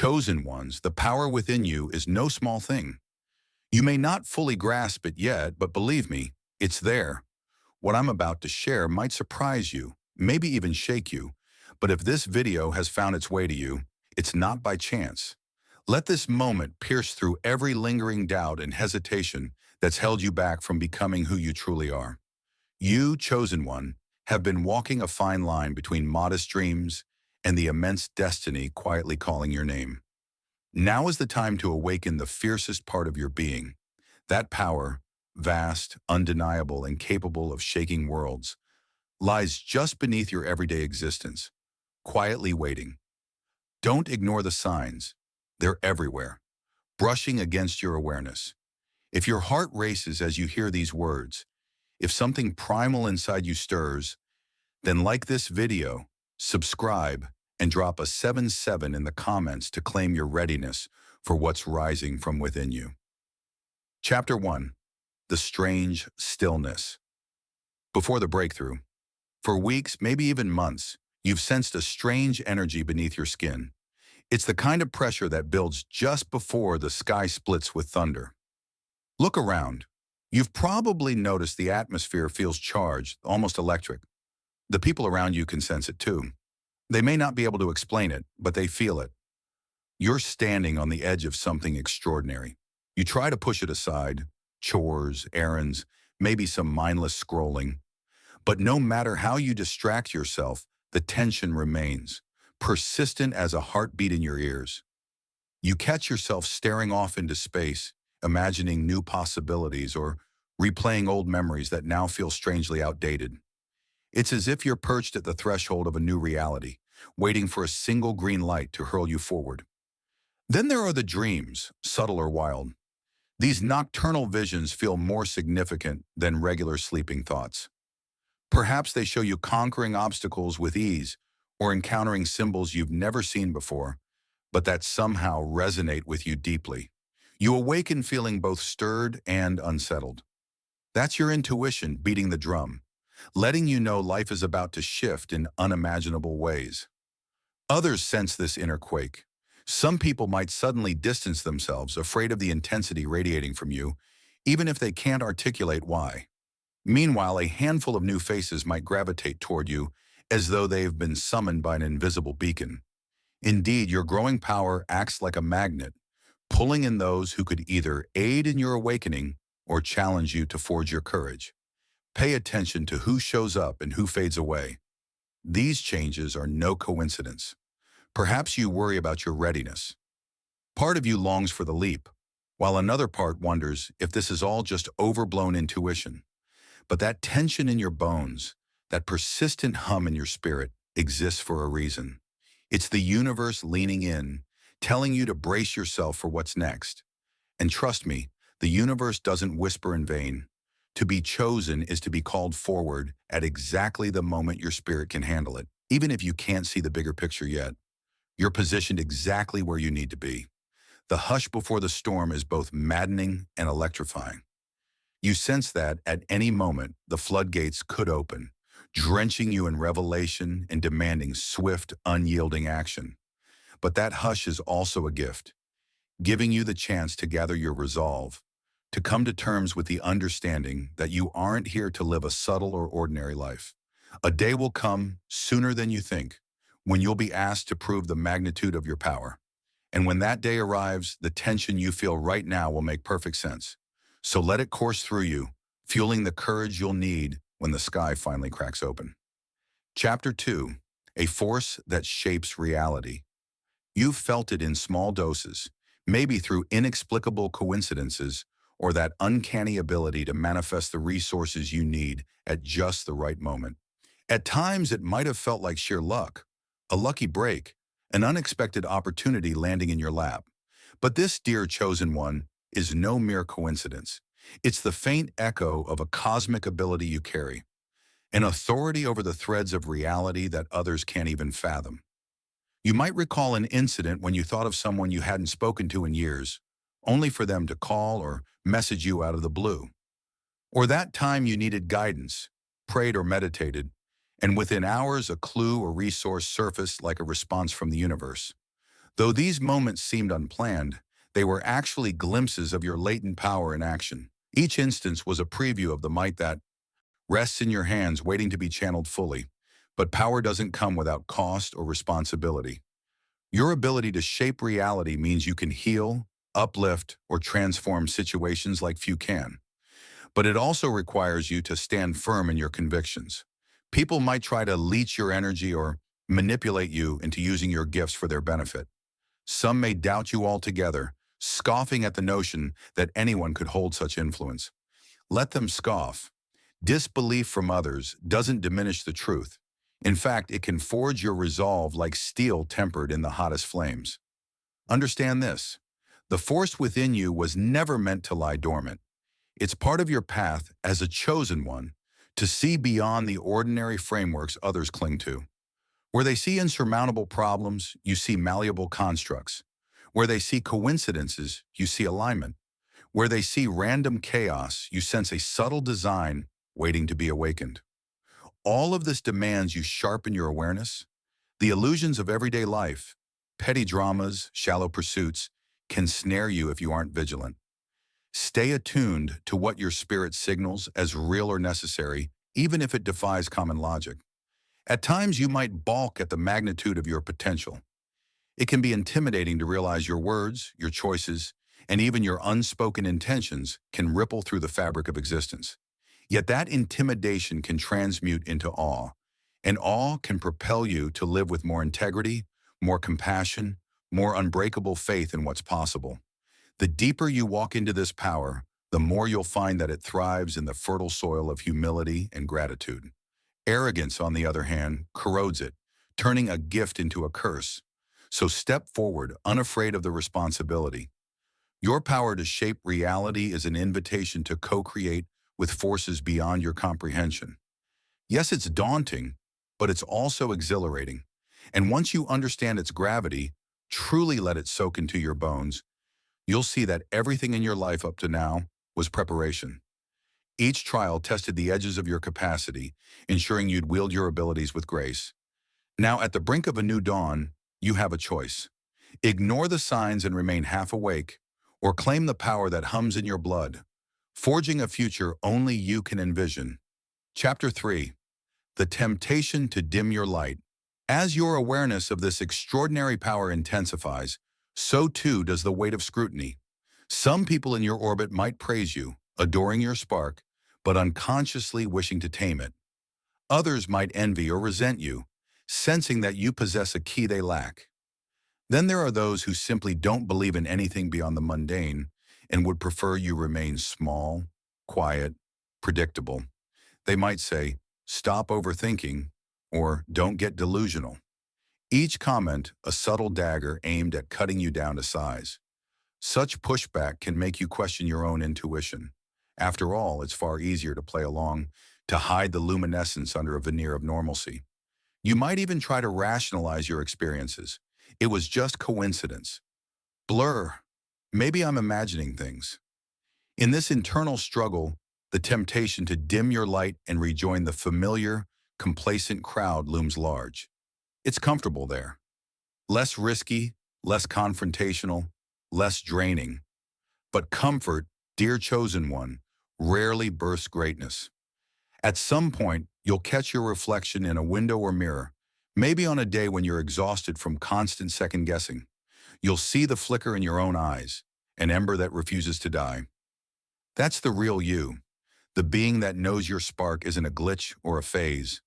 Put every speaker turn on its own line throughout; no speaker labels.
Chosen ones, the power within you is no small thing. You may not fully grasp it yet, but believe me, it's there. What I'm about to share might surprise you, maybe even shake you, but if this video has found its way to you, it's not by chance. Let this moment pierce through every lingering doubt and hesitation that's held you back from becoming who you truly are. You, chosen one, have been walking a fine line between modest dreams and the immense destiny quietly calling your name. Now is the time to awaken the fiercest part of your being. That power, vast, undeniable, and capable of shaking worlds, lies just beneath your everyday existence, quietly waiting. Don't ignore the signs. They're everywhere, brushing against your awareness. If your heart races as you hear these words, if something primal inside you stirs, then like this video, subscribe, and drop a 7-7 in the comments to claim your readiness for what's rising from within you. Chapter 1. The Strange Stillness. Before the breakthrough, for weeks, maybe even months, you've sensed a strange energy beneath your skin. It's the kind of pressure that builds just before the sky splits with thunder. Look around. You've probably noticed the atmosphere feels charged, almost electric. The people around you can sense it too. They may not be able to explain it, but they feel it. You're standing on the edge of something extraordinary. You try to push it aside, chores, errands, maybe some mindless scrolling. But no matter how you distract yourself, the tension remains, persistent as a heartbeat in your ears. You catch yourself staring off into space, imagining new possibilities or replaying old memories that now feel strangely outdated. It's as if you're perched at the threshold of a new reality, waiting for a single green light to hurl you forward. Then there are the dreams, subtle or wild. These nocturnal visions feel more significant than regular sleeping thoughts. Perhaps they show you conquering obstacles with ease or encountering symbols you've never seen before, but that somehow resonate with you deeply. You awaken feeling both stirred and unsettled. That's your intuition beating the drum, letting you know life is about to shift in unimaginable ways. Others sense this inner quake. Some people might suddenly distance themselves, afraid of the intensity radiating from you, even if they can't articulate why. Meanwhile, a handful of new faces might gravitate toward you as though they've been summoned by an invisible beacon. Indeed, your growing power acts like a magnet, pulling in those who could either aid in your awakening or challenge you to forge your courage. Pay attention to who shows up and who fades away. These changes are no coincidence. Perhaps you worry about your readiness. Part of you longs for the leap, while another part wonders if this is all just overblown intuition. But that tension in your bones, that persistent hum in your spirit, exists for a reason. It's the universe leaning in, telling you to brace yourself for what's next. And trust me, the universe doesn't whisper in vain. To be chosen is to be called forward at exactly the moment your spirit can handle it. Even if you can't see the bigger picture yet, you're positioned exactly where you need to be. The hush before the storm is both maddening and electrifying. You sense that at any moment, the floodgates could open, drenching you in revelation and demanding swift, unyielding action. But that hush is also a gift, giving you the chance to gather your resolve, to come to terms with the understanding that you aren't here to live a subtle or ordinary life. A day will come, sooner than you think, when you'll be asked to prove the magnitude of your power. And when that day arrives, the tension you feel right now will make perfect sense. So let it course through you, fueling the courage you'll need when the sky finally cracks open. Chapter 2. A Force That Shapes Reality. You've felt it in small doses, maybe through inexplicable coincidences or that uncanny ability to manifest the resources you need at just the right moment. At times, it might have felt like sheer luck, a lucky break, an unexpected opportunity landing in your lap. But this, dear chosen one, is no mere coincidence. It's the faint echo of a cosmic ability you carry, an authority over the threads of reality that others can't even fathom. You might recall an incident when you thought of someone you hadn't spoken to in years, only for them to call or message you out of the blue. Or that time you needed guidance, prayed or meditated, and within hours a clue or resource surfaced like a response from the universe. Though these moments seemed unplanned, they were actually glimpses of your latent power in action. Each instance was a preview of the might that rests in your hands waiting to be channeled fully. But power doesn't come without cost or responsibility. Your ability to shape reality means you can heal, uplift, or transform situations like few can. But it also requires you to stand firm in your convictions. People might try to leech your energy or manipulate you into using your gifts for their benefit. Some may doubt you altogether, scoffing at the notion that anyone could hold such influence. Let them scoff. Disbelief from others doesn't diminish the truth. In fact, it can forge your resolve like steel tempered in the hottest flames. Understand this. The force within you was never meant to lie dormant. It's part of your path as a chosen one to see beyond the ordinary frameworks others cling to. Where they see insurmountable problems, you see malleable constructs. Where they see coincidences, you see alignment. Where they see random chaos, you sense a subtle design waiting to be awakened. All of this demands you sharpen your awareness. The illusions of everyday life, petty dramas, shallow pursuits, can snare you if you aren't vigilant. Stay attuned to what your spirit signals as real or necessary, even if it defies common logic. At times, you might balk at the magnitude of your potential. It can be intimidating to realize your words, your choices, and even your unspoken intentions can ripple through the fabric of existence. Yet that intimidation can transmute into awe, and awe can propel you to live with more integrity, more compassion, more unbreakable faith in what's possible. The deeper you walk into this power, the more you'll find that it thrives in the fertile soil of humility and gratitude. Arrogance, on the other hand, corrodes it, turning a gift into a curse. So step forward, unafraid of the responsibility. Your power to shape reality is an invitation to co-create with forces beyond your comprehension. Yes, it's daunting, but it's also exhilarating. And once you understand its gravity, truly let it soak into your bones, you'll see that everything in your life up to now was preparation. Each trial tested the edges of your capacity, ensuring you'd wield your abilities with grace. Now, at the brink of a new dawn, you have a choice. Ignore the signs and remain half awake, or claim the power that hums in your blood, forging a future only you can envision. Chapter 3. The Temptation to Dim Your Light. As your awareness of this extraordinary power intensifies, so too does the weight of scrutiny. Some people in your orbit might praise you, adoring your spark, but unconsciously wishing to tame it. Others might envy or resent you, sensing that you possess a key they lack. Then there are those who simply don't believe in anything beyond the mundane and would prefer you remain small, quiet, predictable. They might say, "Stop overthinking," or "Don't get delusional." Each comment a subtle dagger aimed at cutting you down to size. Such pushback can make you question your own intuition. After all, it's far easier to play along, to hide the luminescence under a veneer of normalcy. You might even try to rationalize your experiences. It was just coincidence. Blur. Maybe I'm imagining things. In this internal struggle, the temptation to dim your light and rejoin the familiar, complacent crowd looms large. It's comfortable there. Less risky, less confrontational, less draining. But comfort, dear chosen one, rarely bursts greatness. At some point, you'll catch your reflection in a window or mirror, maybe on a day when you're exhausted from constant second-guessing. You'll see the flicker in your own eyes, an ember that refuses to die. That's the real you, the being that knows your spark isn't a glitch or a phase,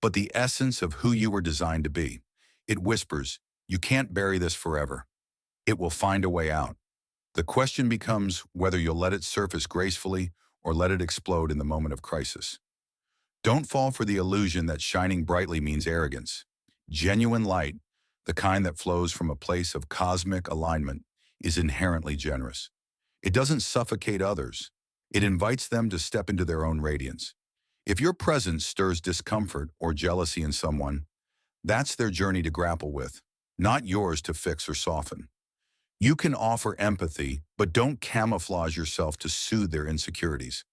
but the essence of who you were designed to be. It whispers, "You can't bury this forever. It will find a way out." The question becomes whether you'll let it surface gracefully or let it explode in the moment of crisis. Don't fall for the illusion that shining brightly means arrogance. Genuine light, the kind that flows from a place of cosmic alignment, is inherently generous. It doesn't suffocate others. It invites them to step into their own radiance. If your presence stirs discomfort or jealousy in someone, that's their journey to grapple with, not yours to fix or soften. You can offer empathy, but don't camouflage yourself to soothe their insecurities.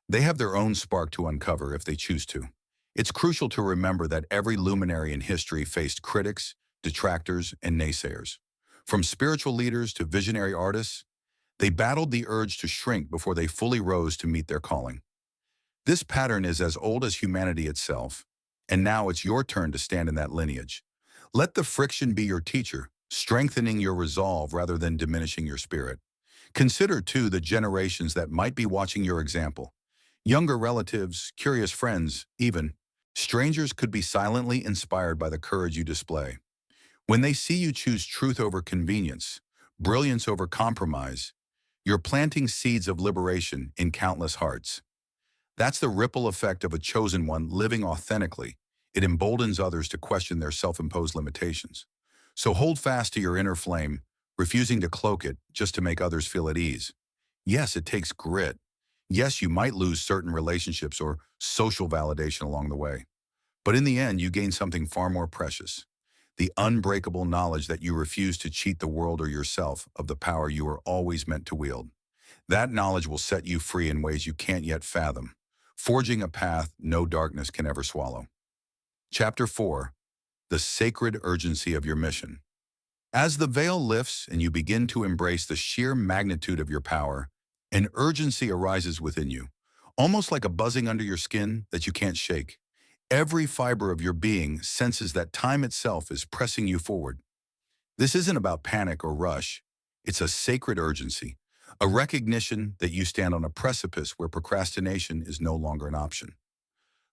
They have their own spark to uncover if they choose to. It's crucial to remember that every luminary in history faced critics, detractors, and naysayers. From spiritual leaders to visionary artists, they battled the urge to shrink before they fully rose to meet their calling. This pattern is as old as humanity itself, and now it's your turn to stand in that lineage. Let the friction be your teacher, strengthening your resolve rather than diminishing your spirit. Consider, too, the generations that might be watching your example. Younger relatives, curious friends, even strangers could be silently inspired by the courage you display. When they see you choose truth over convenience, brilliance over compromise, you're planting seeds of liberation in countless hearts. That's the ripple effect of a chosen one living authentically. It emboldens others to question their self-imposed limitations. So hold fast to your inner flame, refusing to cloak it just to make others feel at ease. Yes, it takes grit. Yes, you might lose certain relationships or social validation along the way. But in the end, you gain something far more precious: the unbreakable knowledge that you refuse to cheat the world or yourself of the power you are always meant to wield. That knowledge will set you free in ways you can't yet fathom, forging a path no darkness can ever swallow. Chapter 4. The Sacred Urgency of Your Mission. As the veil lifts and you begin to embrace the sheer magnitude of your power, an urgency arises within you, almost like a buzzing under your skin that you can't shake. Every fiber of your being senses that time itself is pressing you forward. This isn't about panic or rush. It's a sacred urgency, a recognition that you stand on a precipice where procrastination is no longer an option.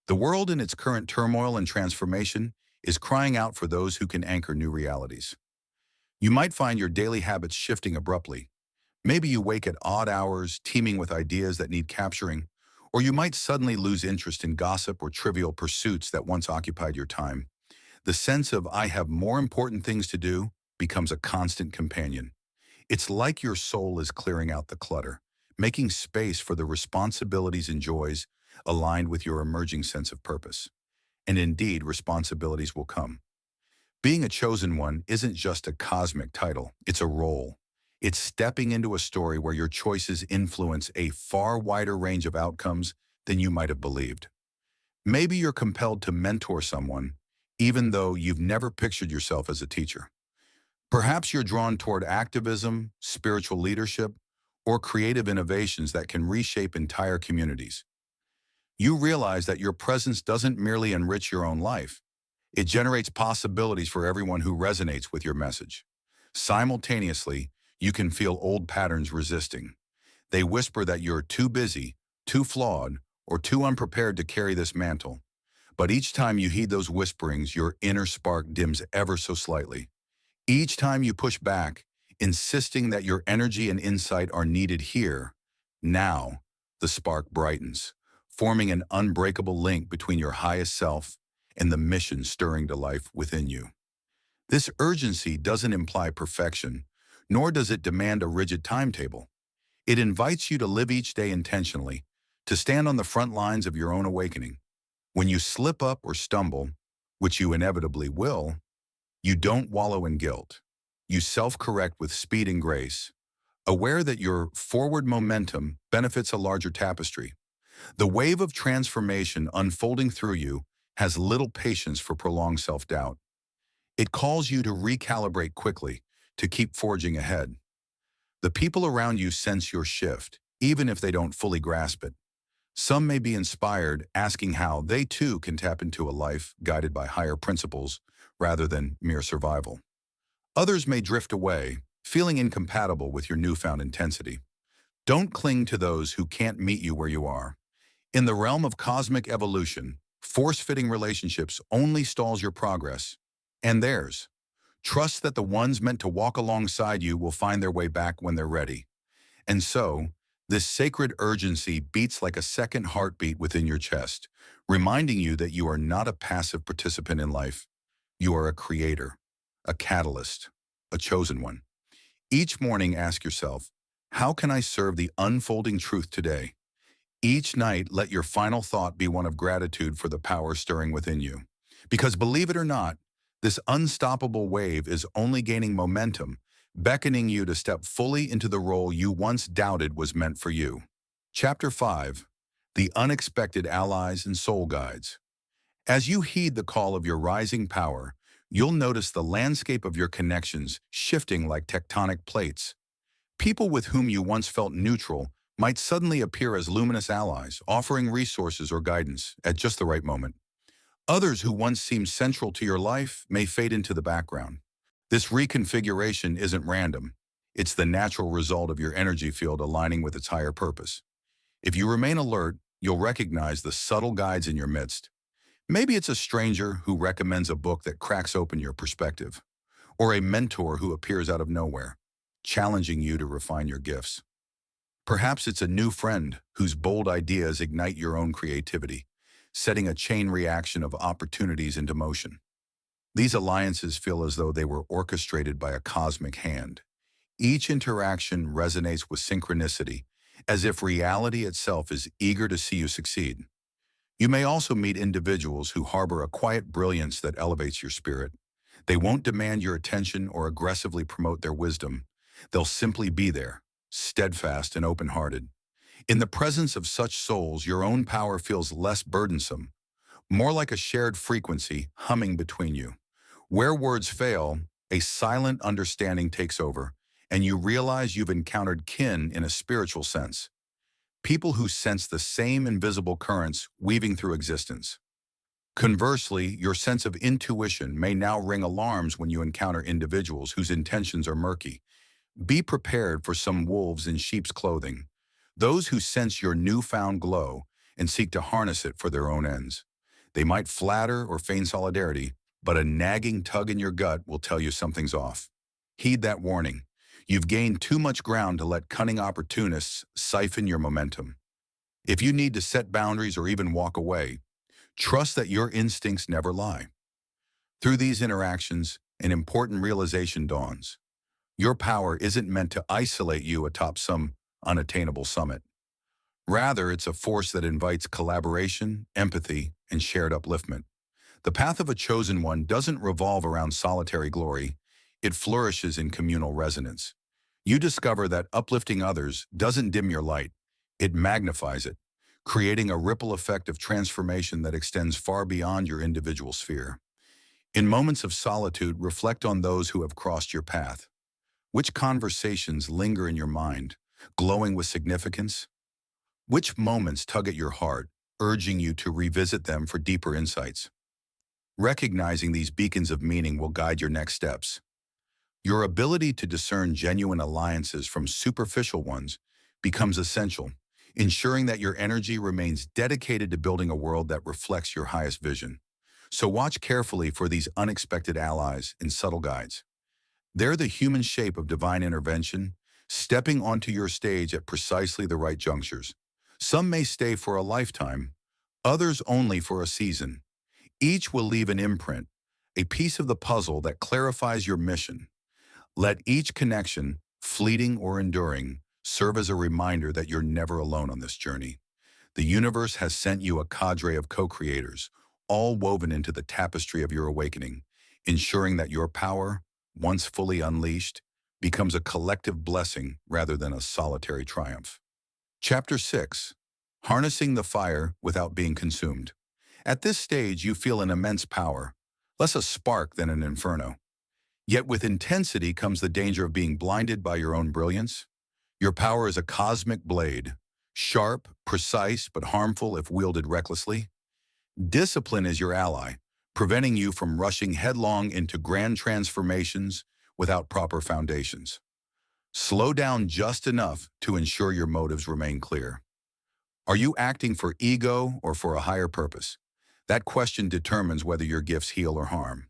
The world in its current turmoil and transformation is crying out for those who can anchor new realities. You might find your daily habits shifting abruptly. Maybe you wake at odd hours, teeming with ideas that need capturing, or you might suddenly lose interest in gossip or trivial pursuits that once occupied your time. The sense of "I have more important things to do" becomes a constant companion. It's like your soul is clearing out the clutter, making space for the responsibilities and joys aligned with your emerging sense of purpose. And indeed, responsibilities will come. Being a chosen one isn't just a cosmic title, it's a role. It's stepping into a story where your choices influence a far wider range of outcomes than you might have believed. Maybe you're compelled to mentor someone, even though you've never pictured yourself as a teacher. Perhaps you're drawn toward activism, spiritual leadership, or creative innovations that can reshape entire communities. You realize that your presence doesn't merely enrich your own life, it generates possibilities for everyone who resonates with your message. Simultaneously, you can feel old patterns resisting. They whisper that you're too busy, too flawed, or too unprepared to carry this mantle. But each time you heed those whisperings, your inner spark dims ever so slightly. Each time you push back, insisting that your energy and insight are needed here, now, the spark brightens, forming an unbreakable link between your highest self and the mission stirring to life within you. This urgency doesn't imply perfection, nor does it demand a rigid timetable. It invites you to live each day intentionally, to stand on the front lines of your own awakening. When you slip up or stumble, which you inevitably will, you don't wallow in guilt. You self-correct with speed and grace, aware that your forward momentum benefits a larger tapestry. The wave of transformation unfolding through you has little patience for prolonged self-doubt. It calls you to recalibrate quickly, to keep forging ahead. The people around you sense your shift, even if they don't fully grasp it. Some may be inspired, asking how they too can tap into a life guided by higher principles rather than mere survival. Others may drift away, feeling incompatible with your newfound intensity. Don't cling to those who can't meet you where you are. In the realm of cosmic evolution, force-fitting relationships only stalls your progress and theirs. Trust that the ones meant to walk alongside you will find their way back when they're ready. And so, this sacred urgency beats like a second heartbeat within your chest, reminding you that you are not a passive participant in life. You are a creator, a catalyst, a chosen one. Each morning, ask yourself, how can I serve the unfolding truth today? Each night, let your final thought be one of gratitude for the power stirring within you. Because believe it or not, this unstoppable wave is only gaining momentum, beckoning you to step fully into the role you once doubted was meant for you. Chapter 5. The Unexpected Allies and Soul Guides. As you heed the call of your rising power, You'll notice the landscape of your connections shifting like tectonic plates. People with whom you once felt neutral might suddenly appear as luminous allies, offering resources or guidance at just the right moment. Others who once seemed central to your life may fade into the background. This reconfiguration isn't random. It's the natural result of your energy field aligning with its higher purpose. If you remain alert, you'll recognize the subtle guides in your midst. Maybe it's a stranger who recommends a book that cracks open your perspective, or a mentor who appears out of nowhere, challenging you to refine your gifts. Perhaps it's a new friend whose bold ideas ignite your own creativity, setting a chain reaction of opportunities into motion. These alliances feel as though they were orchestrated by a cosmic hand. Each interaction resonates with synchronicity, as if reality itself is eager to see you succeed. You may also meet individuals who harbor a quiet brilliance that elevates your spirit. They won't demand your attention or aggressively promote their wisdom. They'll simply be there, steadfast and open-hearted. In the presence of such souls, your own power feels less burdensome, more like a shared frequency humming between you. Where words fail, a silent understanding takes over, and you realize you've encountered kin in a spiritual sense. People who sense the same invisible currents weaving through existence. Conversely, your sense of intuition may now ring alarms when you encounter individuals whose intentions are murky. Be prepared for some wolves in sheep's clothing, those who sense your newfound glow and seek to harness it for their own ends. They might flatter or feign solidarity, but a nagging tug in your gut will tell you something's off. Heed that warning. You've gained too much ground to let cunning opportunists siphon your momentum. If you need to set boundaries or even walk away, trust that your instincts never lie. Through these interactions, an important realization dawns. Your power isn't meant to isolate you atop some unattainable summit. Rather, it's a force that invites collaboration, empathy, and shared upliftment. The path of a chosen one doesn't revolve around solitary glory. It flourishes in communal resonance. You discover that uplifting others doesn't dim your light. It magnifies it, creating a ripple effect of transformation that extends far beyond your individual sphere. In moments of solitude, reflect on those who have crossed your path. Which conversations linger in your mind, glowing with significance? Which moments tug at your heart, urging you to revisit them for deeper insights? Recognizing these beacons of meaning will guide your next steps. Your ability to discern genuine alliances from superficial ones becomes essential, ensuring that your energy remains dedicated to building a world that reflects your highest vision. So watch carefully for these unexpected allies and subtle guides. They're the human shape of divine intervention, stepping onto your stage at precisely the right junctures. Some may stay for a lifetime, others only for a season. Each will leave an imprint, a piece of the puzzle that clarifies your mission. Let each connection, fleeting or enduring, serve as a reminder that you're never alone on this journey. The universe has sent you a cadre of co-creators, all woven into the tapestry of your awakening, ensuring that your power, once fully unleashed, becomes a collective blessing rather than a solitary triumph. Chapter 6. Harnessing the fire without being consumed. At this stage, you feel an immense power, less a spark than an inferno. Yet with intensity comes the danger of being blinded by your own brilliance. Your power is a cosmic blade, sharp, precise, but harmful if wielded recklessly. Discipline is your ally, preventing you from rushing headlong into grand transformations without proper foundations. Slow down just enough to ensure your motives remain clear. Are you acting for ego or for a higher purpose? That question determines whether your gifts heal or harm.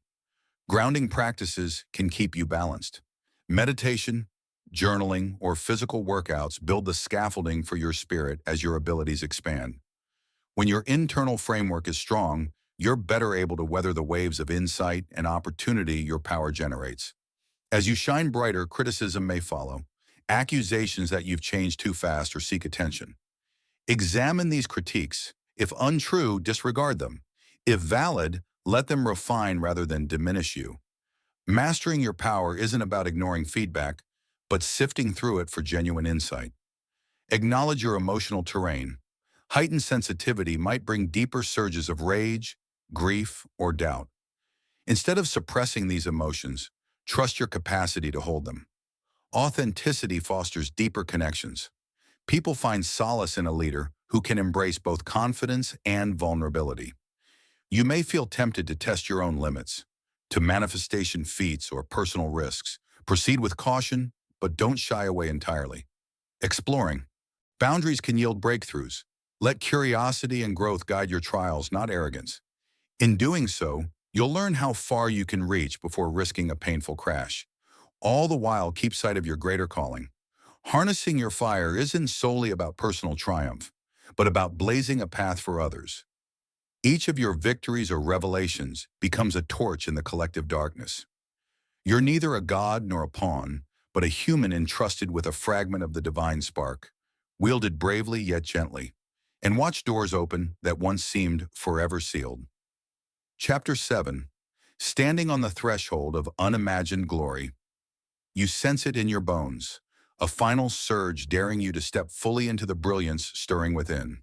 Grounding practices can keep you balanced. Meditation, journaling, or physical workouts build the scaffolding for your spirit as your abilities expand. When your internal framework is strong, you're better able to weather the waves of insight and opportunity your power generates. As you shine brighter, criticism may follow, accusations that you've changed too fast or seek attention. Examine these critiques. If untrue, disregard them. If valid, let them refine rather than diminish you. Mastering your power isn't about ignoring feedback, but sifting through it for genuine insight. Acknowledge your emotional terrain. Heightened sensitivity might bring deeper surges of rage, grief, or doubt. Instead of suppressing these emotions, trust your capacity to hold them. Authenticity fosters deeper connections. People find solace in a leader who can embrace both confidence and vulnerability. You may feel tempted to test your own limits, to manifestation feats or personal risks. Proceed with caution, but don't shy away entirely. Exploring. Boundaries can yield breakthroughs. Let curiosity and growth guide your trials, not arrogance. In doing so, you'll learn how far you can reach before risking a painful crash. All the while, keep sight of your greater calling. Harnessing your fire isn't solely about personal triumph, but about blazing a path for others. Each of your victories or revelations becomes a torch in the collective darkness. You're neither a god nor a pawn, but a human entrusted with a fragment of the divine spark, wielded bravely yet gently, and watch doors open that once seemed forever sealed. Chapter 7. Standing on the threshold of unimagined glory. You sense it in your bones, a final surge daring you to step fully into the brilliance stirring within.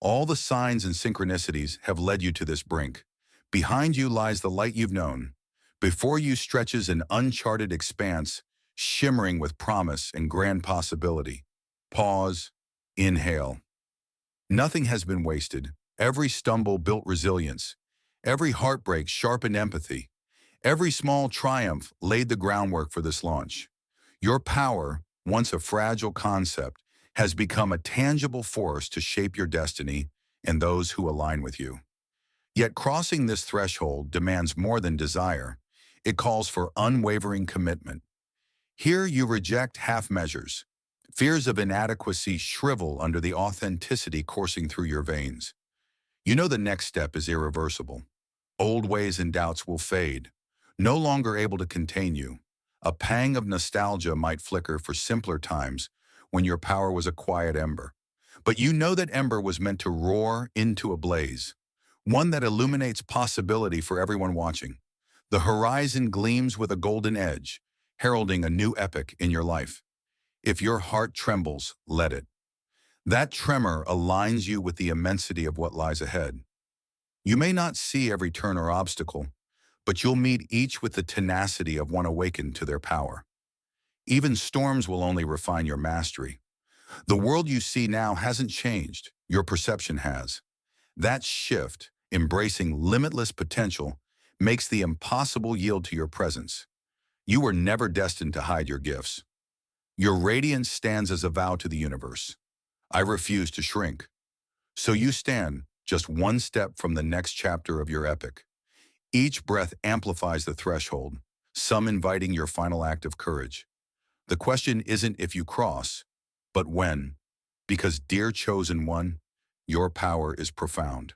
All the signs and synchronicities have led you to this brink. Behind you lies the light you've known. Before you stretches an uncharted expanse, shimmering with promise and grand possibility. Pause. Inhale. Nothing has been wasted. Every stumble built resilience. Every heartbreak sharpened empathy. Every small triumph laid the groundwork for this launch. Your power, once a fragile concept, has become a tangible force to shape your destiny and those who align with you. Yet crossing this threshold demands more than desire. It calls for unwavering commitment. Here you reject half measures. Fears of inadequacy shrivel under the authenticity coursing through your veins. You know the next step is irreversible. Old ways and doubts will fade, no longer able to contain you. A pang of nostalgia might flicker for simpler times when your power was a quiet ember. But you know that ember was meant to roar into a blaze, one that illuminates possibility for everyone watching. The horizon gleams with a golden edge, heralding a new epoch in your life. If your heart trembles, let it. That tremor aligns you with the immensity of what lies ahead. You may not see every turn or obstacle, but you'll meet each with the tenacity of one awakened to their power. Even storms will only refine your mastery. The world you see now hasn't changed, your perception has. That shift, embracing limitless potential, makes the impossible yield to your presence. You were never destined to hide your gifts. Your radiance stands as a vow to the universe. I refuse to shrink. So you stand, just one step from the next chapter of your epic. Each breath amplifies the threshold, some inviting your final act of courage. The question isn't if you cross, but when. Because, dear chosen one, your power is profound.